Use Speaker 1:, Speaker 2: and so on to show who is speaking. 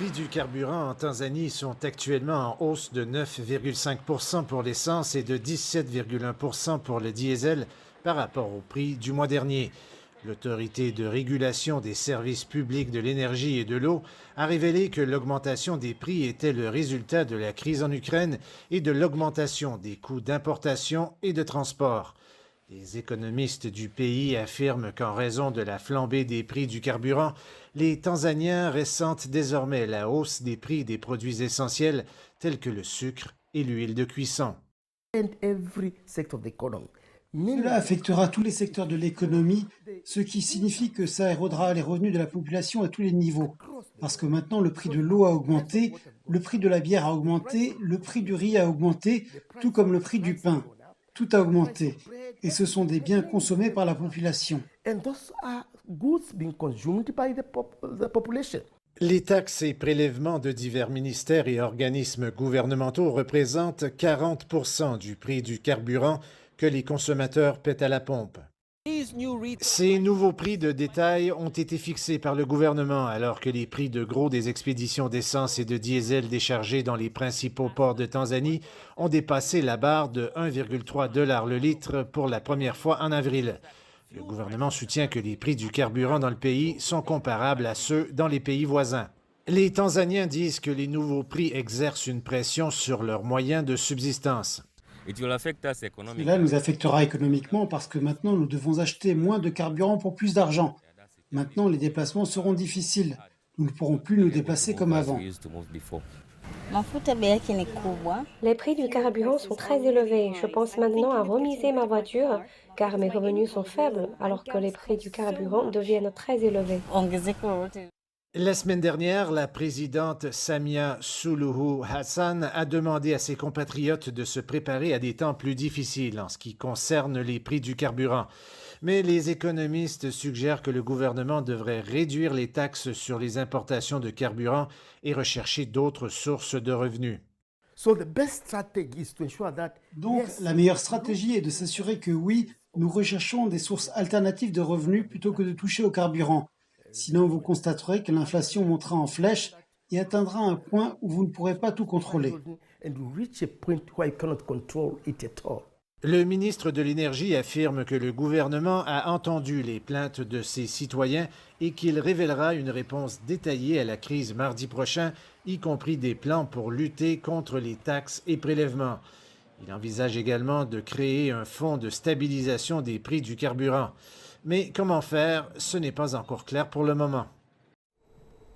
Speaker 1: prix du carburant en Tanzanie sont actuellement en hausse de 9,5 % pour l'essence et de 17,1 % pour le diesel par rapport au prix du mois dernier. L'autorité de régulation des services publics de l'énergie et de l'eau a révélé que l'augmentation des prix était le résultat de la crise en Ukraine et de l'augmentation des coûts d'importation et de transport. Les économistes du pays affirment qu'en raison de la flambée des prix du carburant, les Tanzaniens ressentent désormais la hausse des prix des produits essentiels tels que le sucre et l'huile de cuisson.
Speaker 2: Cela affectera tous les secteurs de l'économie, ce qui signifie que ça érodera les revenus de la population à tous les niveaux. Parce que maintenant, le prix de l'eau a augmenté, le prix de la bière a augmenté, le prix du riz a augmenté, tout comme le prix du pain. Tout a augmenté. Et ce sont des biens consommés par la population.
Speaker 1: Les taxes et prélèvements de divers ministères et organismes gouvernementaux représentent 40 % du prix du carburant que les consommateurs paient à la pompe. Ces nouveaux prix de détail ont été fixés par le gouvernement alors que les prix de gros des expéditions d'essence et de diesel déchargés dans les principaux ports de Tanzanie ont dépassé la barre de 1,3 $ le litre pour la première fois en avril. Le gouvernement soutient que les prix du carburant dans le pays sont comparables à ceux dans les pays voisins. Les Tanzaniens disent que les nouveaux prix exercent une pression sur leurs moyens de subsistance.
Speaker 2: Cela nous affectera économiquement parce que maintenant nous devons acheter moins de carburant pour plus d'argent. Maintenant, les déplacements seront difficiles. Nous ne pourrons plus nous déplacer comme avant.
Speaker 3: Les prix du carburant sont très élevés. Je pense maintenant à remiser ma voiture car mes revenus sont faibles alors que les prix du carburant deviennent très élevés.
Speaker 1: La semaine dernière, la présidente Samia Suluhu Hassan a demandé à ses compatriotes de se préparer à des temps plus difficiles en ce qui concerne les prix du carburant. Mais les économistes suggèrent que le gouvernement devrait réduire les taxes sur les importations de carburant et rechercher d'autres sources de revenus.
Speaker 2: Donc, la meilleure stratégie est de s'assurer que oui, nous recherchons des sources alternatives de revenus plutôt que de toucher au carburant. Sinon, vous constaterez que l'inflation montera en flèche et atteindra un point où vous ne pourrez pas tout contrôler.
Speaker 1: Le ministre de l'Énergie affirme que le gouvernement a entendu les plaintes de ses citoyens et qu'il révélera une réponse détaillée à la crise mardi prochain, y compris des plans pour lutter contre les taxes et prélèvements. Il envisage également de créer un fonds de stabilisation des prix du carburant. Mais comment faire, ce n'est pas encore clair pour le moment.